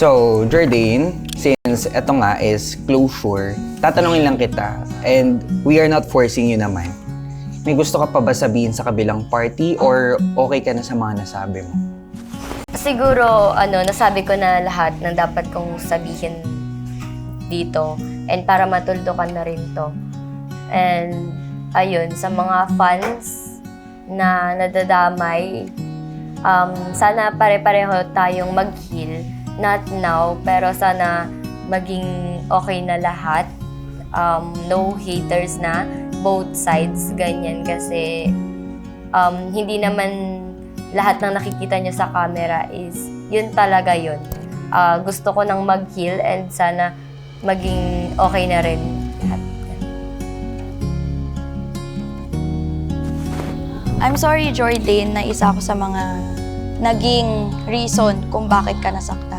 So, Jordan, since eto nga is closure, tatanungin lang kita, and we are not forcing you naman. May gusto ka pa ba sabihin sa kabilang party or okay ka na sa mga nasabi mo? Siguro, nasabi ko na lahat ng dapat kong sabihin dito and para matuldukan na rin to. And, ayun, sa mga fans na nadadamay, sana pare-pareho tayong mag-heal. Not now, pero sana maging okay na lahat. No haters na, both sides, ganyan. Kasi hindi naman lahat ng nakikita nyo sa camera is yun talaga yun. Gusto ko nang mag-heal and sana maging okay na rin lahat. I'm sorry, Jordan, na isa ako sa mga naging reason kung bakit ka nasaktan.